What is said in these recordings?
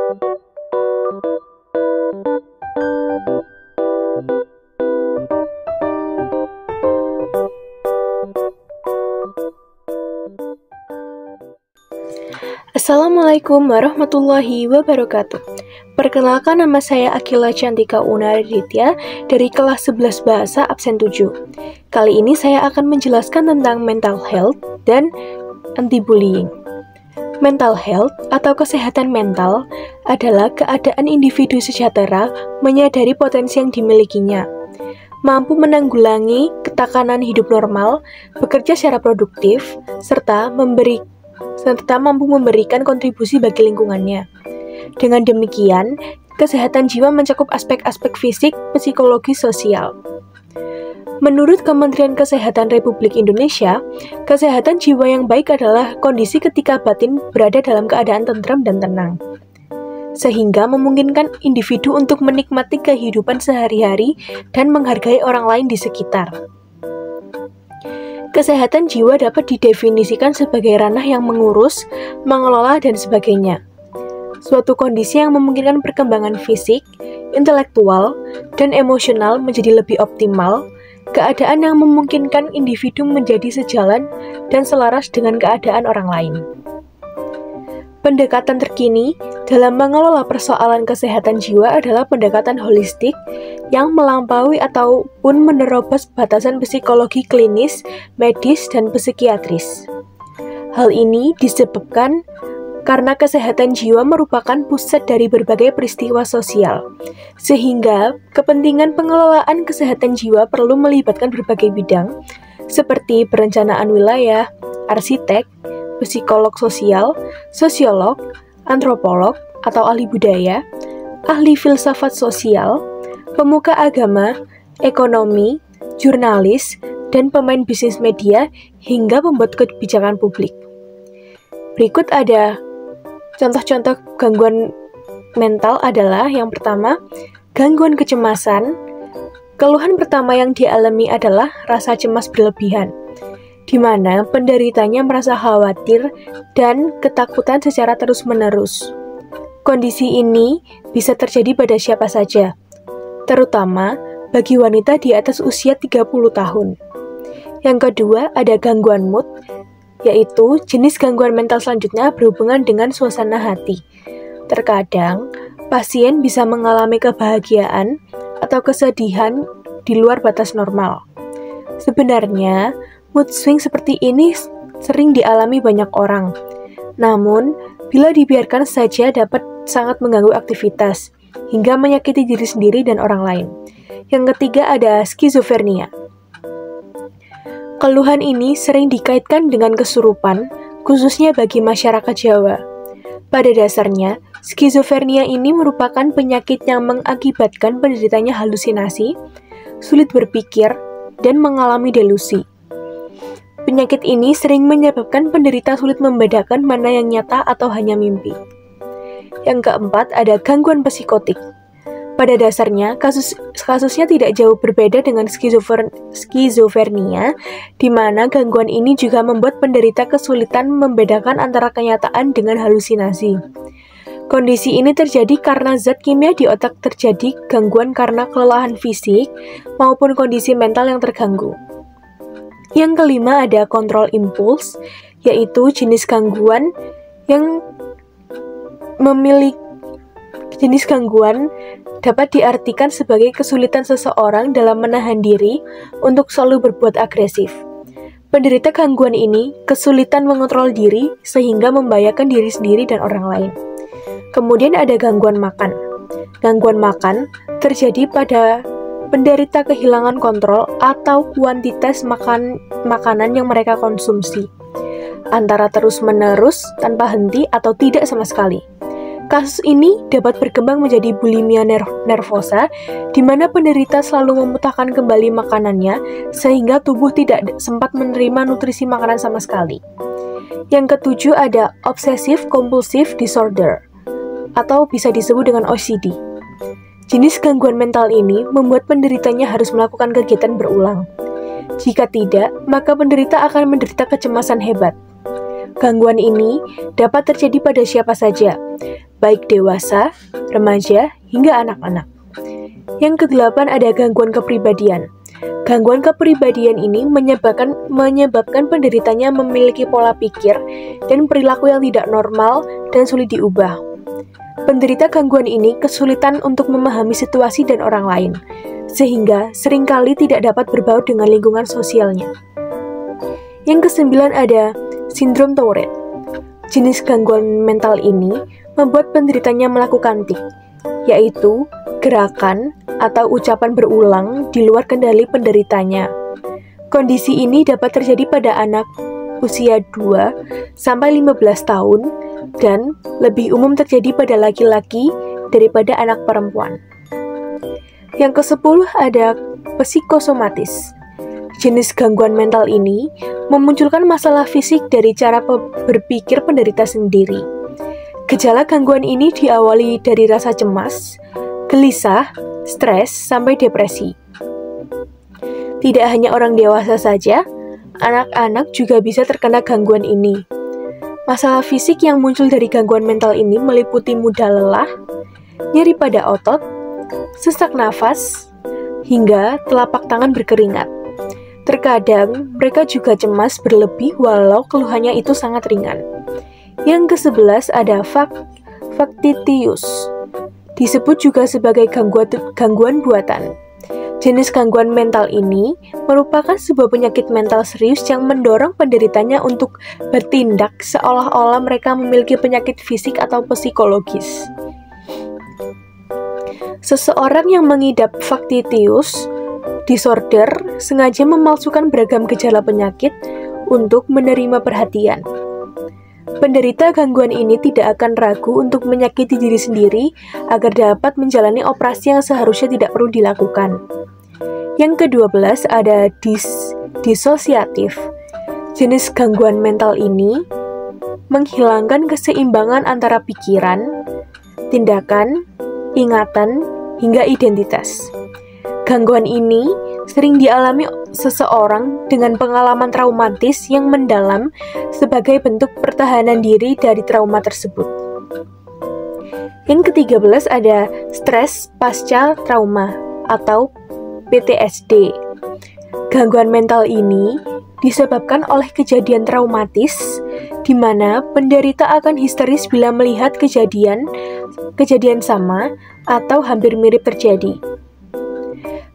Assalamualaikum warahmatullahi wabarakatuh. Perkenalkan, nama saya Akila Cantika Unariditya dari kelas 11 Bahasa absen 7. Kali ini saya akan menjelaskan tentang mental health dan anti-bullying. Mental health atau kesehatan mental adalah keadaan individu sejahtera menyadari potensi yang dimilikinya, mampu menanggulangi tekanan hidup normal, bekerja secara produktif, serta mampu memberikan kontribusi bagi lingkungannya. Dengan demikian, kesehatan jiwa mencakup aspek-aspek fisik, psikologi, sosial. Menurut Kementerian Kesehatan Republik Indonesia, kesehatan jiwa yang baik adalah kondisi ketika batin berada dalam keadaan tentram dan tenang, sehingga memungkinkan individu untuk menikmati kehidupan sehari-hari dan menghargai orang lain di sekitar. Kesehatan jiwa dapat didefinisikan sebagai ranah yang mengurus, mengelola, dan sebagainya. Suatu kondisi yang memungkinkan perkembangan fisik, intelektual, dan emosional menjadi lebih optimal, keadaan yang memungkinkan individu menjadi sejalan dan selaras dengan keadaan orang lain. Pendekatan terkini dalam mengelola persoalan kesehatan jiwa adalah pendekatan holistik yang melampaui ataupun menerobos batasan psikologi klinis, medis, dan psikiatris. Hal ini disebabkan karena kesehatan jiwa merupakan pusat dari berbagai peristiwa sosial, sehingga kepentingan pengelolaan kesehatan jiwa perlu melibatkan berbagai bidang, seperti perencanaan wilayah, arsitek, psikolog sosial, sosiolog, antropolog atau ahli budaya, ahli filsafat sosial, pemuka agama, ekonomi, jurnalis, dan pemain bisnis media hingga pembuat kebijakan publik. Berikut ada contoh-contoh gangguan mental adalah yang pertama, gangguan kecemasan. Keluhan pertama yang dialami adalah rasa cemas berlebihan, di mana penderitanya merasa khawatir dan ketakutan secara terus-menerus. Kondisi ini bisa terjadi pada siapa saja, terutama bagi wanita di atas usia 30 tahun. Yang kedua, ada gangguan mood, yaitu jenis gangguan mental selanjutnya berhubungan dengan suasana hati. Terkadang, pasien bisa mengalami kebahagiaan atau kesedihan di luar batas normal. Sebenarnya, mood swing seperti ini sering dialami banyak orang. Namun, bila dibiarkan saja dapat sangat mengganggu aktivitas, hingga menyakiti diri sendiri dan orang lain. Yang ketiga ada skizofrenia. Keluhan ini sering dikaitkan dengan kesurupan, khususnya bagi masyarakat Jawa. Pada dasarnya, skizofrenia ini merupakan penyakit yang mengakibatkan penderitanya halusinasi, sulit berpikir, dan mengalami delusi. Penyakit ini sering menyebabkan penderita sulit membedakan mana yang nyata atau hanya mimpi. Yang keempat, ada gangguan psikotik. Pada dasarnya, kasusnya tidak jauh berbeda dengan skizofrenia, di mana gangguan ini juga membuat penderita kesulitan membedakan antara kenyataan dengan halusinasi. Kondisi ini terjadi karena zat kimia di otak terjadi gangguan karena kelelahan fisik maupun kondisi mental yang terganggu. Yang kelima ada kontrol impuls, yaitu jenis gangguan dapat diartikan sebagai kesulitan seseorang dalam menahan diri untuk selalu berbuat agresif. Penderita gangguan ini kesulitan mengontrol diri sehingga membahayakan diri sendiri dan orang lain. Kemudian ada gangguan makan. Gangguan makan terjadi pada penderita kehilangan kontrol atau kuantitas makanan yang mereka konsumsi, antara terus-menerus, tanpa henti, atau tidak sama sekali. Kasus ini dapat berkembang menjadi bulimia nervosa, di mana penderita selalu memuntahkan kembali makanannya, sehingga tubuh tidak sempat menerima nutrisi makanan sama sekali. Yang ketujuh ada obsessive compulsive disorder, atau bisa disebut dengan OCD. Jenis gangguan mental ini membuat penderitanya harus melakukan kegiatan berulang. Jika tidak, maka penderita akan menderita kecemasan hebat. Gangguan ini dapat terjadi pada siapa saja, baik dewasa, remaja, hingga anak-anak. Yang kedelapan ada gangguan kepribadian. Gangguan kepribadian ini menyebabkan penderitanya memiliki pola pikir dan perilaku yang tidak normal dan sulit diubah. Penderita gangguan ini kesulitan untuk memahami situasi dan orang lain, sehingga seringkali tidak dapat berbaur dengan lingkungan sosialnya. Yang kesembilan ada sindrom Tourette. Jenis gangguan mental ini membuat penderitanya melakukan tic, yaitu gerakan atau ucapan berulang di luar kendali penderitanya. Kondisi ini dapat terjadi pada anak usia 2-15 tahun dan lebih umum terjadi pada laki-laki daripada anak perempuan. Yang ke-10 ada psikosomatis. Jenis gangguan mental ini memunculkan masalah fisik dari cara berpikir penderita sendiri. Gejala gangguan ini diawali dari rasa cemas, gelisah, stres, sampai depresi. Tidak hanya orang dewasa saja, anak-anak juga bisa terkena gangguan ini. Masalah fisik yang muncul dari gangguan mental ini meliputi mudah lelah, nyeri pada otot, sesak nafas, hingga telapak tangan berkeringat. Terkadang, mereka juga cemas berlebih walau keluhannya itu sangat ringan. Yang ke-11 ada factitious. Disebut juga sebagai gangguan buatan. Jenis gangguan mental ini merupakan sebuah penyakit mental serius yang mendorong penderitanya untuk bertindak seolah-olah mereka memiliki penyakit fisik atau psikologis. Seseorang yang mengidap factitious disorder sengaja memalsukan beragam gejala penyakit untuk menerima perhatian. Penderita gangguan ini tidak akan ragu untuk menyakiti diri sendiri agar dapat menjalani operasi yang seharusnya tidak perlu dilakukan. Yang ke-12 ada disosiatif. Jenis gangguan mental ini menghilangkan keseimbangan antara pikiran, tindakan, ingatan, hingga identitas. Gangguan ini sering dialami seseorang dengan pengalaman traumatis yang mendalam sebagai bentuk pertahanan diri dari trauma tersebut. Yang ke-13 ada stres pasca trauma atau PTSD. Gangguan mental ini disebabkan oleh kejadian traumatis di mana penderita akan histeris bila melihat kejadian sama atau hampir mirip terjadi.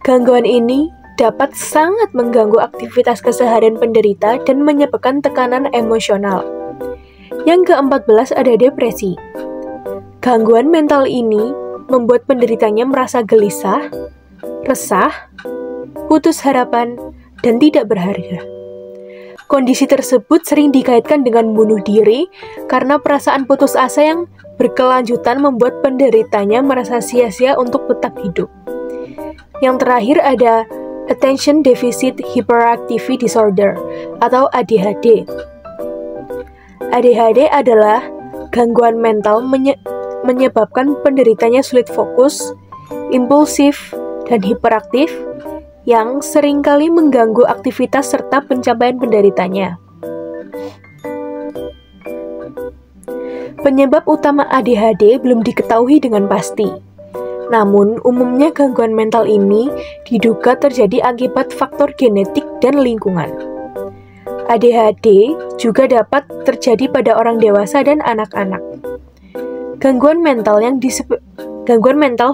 Gangguan ini dapat sangat mengganggu aktivitas keseharian penderita dan menyebabkan tekanan emosional. Yang ke-14 ada depresi. Gangguan mental ini membuat penderitanya merasa gelisah, resah, putus harapan, dan tidak berharga. Kondisi tersebut sering dikaitkan dengan bunuh diri karena perasaan putus asa yang berkelanjutan membuat penderitanya merasa sia-sia untuk tetap hidup. Yang terakhir ada Attention Deficit Hyperactivity Disorder atau ADHD. ADHD adalah gangguan mental menyebabkan penderitanya sulit fokus, impulsif, dan hiperaktif yang seringkali mengganggu aktivitas serta pencapaian penderitanya. Penyebab utama ADHD belum diketahui dengan pasti. Namun, umumnya gangguan mental ini diduga terjadi akibat faktor genetik dan lingkungan. ADHD juga dapat terjadi pada orang dewasa dan anak-anak. Gangguan mental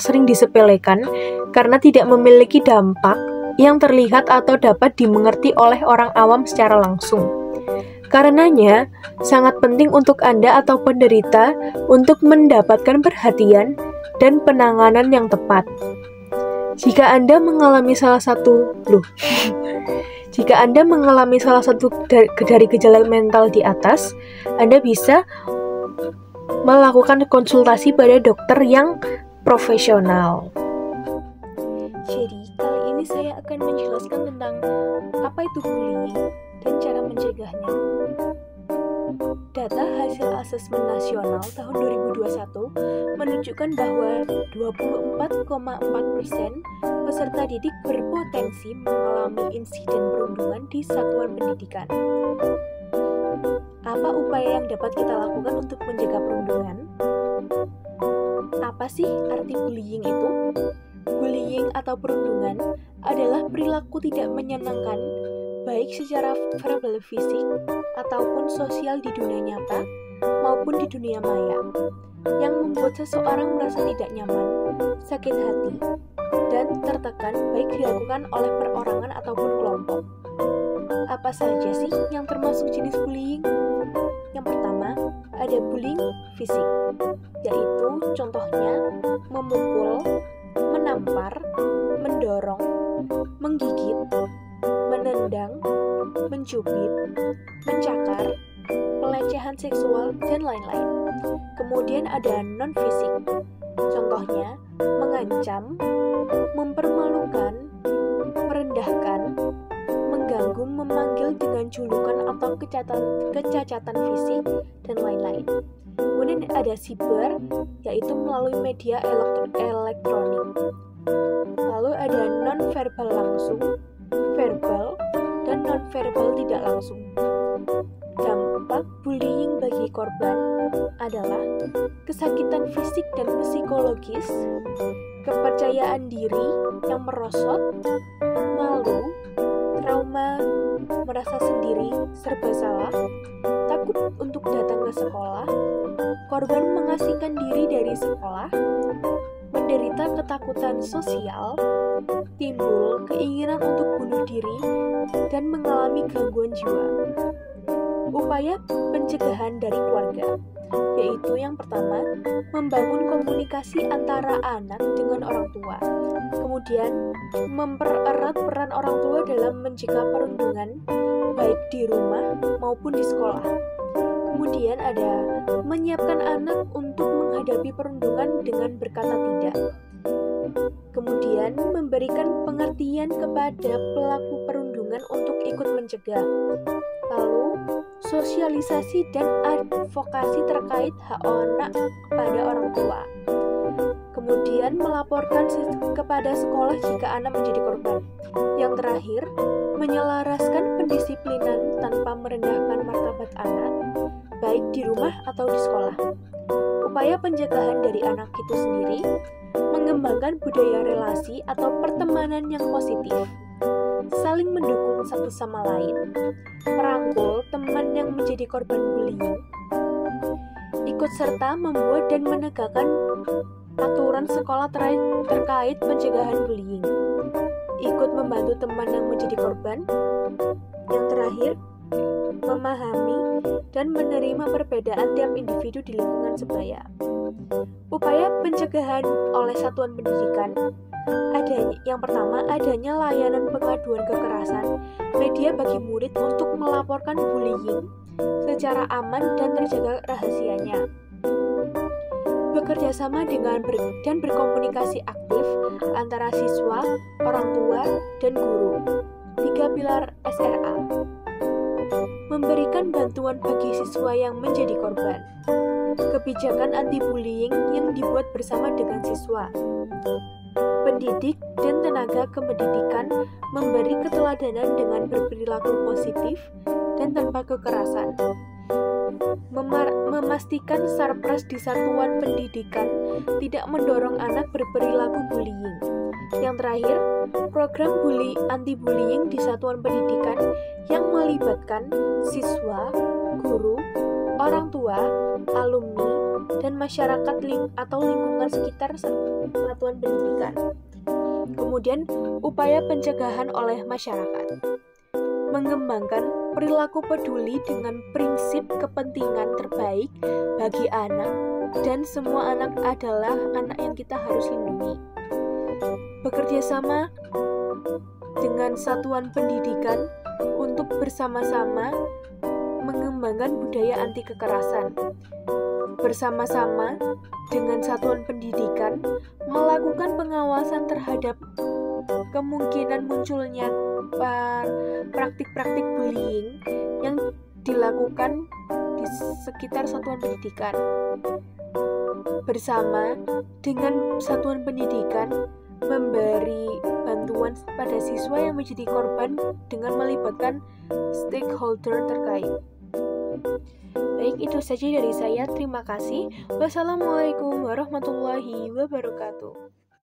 sering disepelekan karena tidak memiliki dampak yang terlihat atau dapat dimengerti oleh orang awam secara langsung. Karenanya, sangat penting untuk Anda atau penderita untuk mendapatkan perhatian dan penanganan yang tepat. Jika Anda mengalami salah satu dari gejala mental di atas, Anda bisa melakukan konsultasi pada dokter yang profesional. Jadi, kali ini saya akan menjelaskan tentang apa itu bullying dan cara mencegahnya. Data hasil asesmen nasional tahun 2021 menunjukkan bahwa 24,4% peserta didik berpotensi mengalami insiden perundungan di satuan pendidikan. Apa upaya yang dapat kita lakukan untuk mencegah perundungan? Apa sih arti bullying itu? Bullying atau perundungan adalah perilaku tidak menyenangkan, baik secara verbal fisik ataupun sosial di dunia nyata maupun di dunia maya, yang membuat seseorang merasa tidak nyaman, sakit hati, dan tertekan baik dilakukan oleh perorangan ataupun kelompok. Apa saja sih yang termasuk jenis bullying? Yang pertama, ada bullying fisik, yaitu contohnya memukul, menampar, mendorong, menggigit, menendang, mencubit, mencakar, pelecehan seksual, dan lain-lain. Kemudian ada non-fisik, contohnya mengancam, mempermalukan, merendahkan, mengganggu, memanggil dengan julukan atau kecacatan fisik, dan lain-lain. Kemudian ada siber, yaitu melalui media elektronik. Lalu ada non-verbal langsung, verbal, dan non-verbal tidak langsung. Dampak bullying bagi korban adalah kesakitan fisik dan psikologis, kepercayaan diri yang merosot, malu, trauma, merasa sendiri, serba salah, takut untuk datang ke sekolah, korban mengasingkan diri dari sekolah, menderita ketakutan sosial, timbul keinginan untuk bunuh diri, dan mengalami gangguan jiwa. Upaya pencegahan dari keluarga, yaitu yang pertama, membangun komunikasi antara anak dengan orang tua. Kemudian, mempererat peran orang tua dalam mencegah perundungan, baik di rumah maupun di sekolah. Kemudian ada menyiapkan anak untuk menghadapi perundungan dengan berkata tidak. Kemudian, memberikan pengertian kepada pelaku perundungan untuk ikut mencegah. Lalu, sosialisasi dan advokasi terkait hak anak kepada orang tua. Kemudian melaporkan kepada sekolah jika anak menjadi korban. Yang terakhir, menyelaraskan pendisiplinan tanpa merendahkan martabat anak, baik di rumah atau di sekolah. Upaya pencegahan dari anak itu sendiri, mengembangkan budaya relasi atau pertemanan yang positif, saling mendukung satu sama lain, merangkul teman yang menjadi korban bullying, ikut serta membuat dan menegakkan aturan sekolah terkait pencegahan bullying, ikut membantu teman yang menjadi korban, yang terakhir, memahami dan menerima perbedaan tiap individu di lingkungan sebaya. Upaya pencegahan oleh satuan pendidikan, yang pertama, adanya layanan pengaduan kekerasan, media bagi murid untuk melaporkan bullying secara aman dan terjaga rahasianya. Bekerja sama dengan dan berkomunikasi aktif antara siswa, orang tua, dan guru. 3 pilar SRA. Memberikan bantuan bagi siswa yang menjadi korban. Kebijakan anti-bullying yang dibuat bersama dengan siswa. Pendidik dan tenaga kependidikan memberi keteladanan dengan berperilaku positif dan tanpa kekerasan. Memastikan sarpras di satuan pendidikan tidak mendorong anak berperilaku bullying. Yang terakhir, program anti-bullying di satuan pendidikan yang melibatkan siswa, guru, orang tua, alumni, dan masyarakat atau lingkungan sekitar satuan pendidikan. Kemudian, upaya pencegahan oleh masyarakat. Mengembangkan perilaku peduli dengan prinsip kepentingan terbaik bagi anak, dan semua anak adalah anak yang kita harus lindungi. Bekerja sama dengan satuan pendidikan untuk bersama-sama mengembangkan budaya anti kekerasan. Bersama-sama dengan satuan pendidikan melakukan pengawasan terhadap kemungkinan munculnya praktik-praktik bullying yang dilakukan di sekitar satuan pendidikan. Bersama dengan satuan pendidikan memberi bantuan pada siswa yang menjadi korban dengan melibatkan stakeholder terkait. Baik, itu saja dari saya. Terima kasih. Wassalamualaikum warahmatullahi wabarakatuh.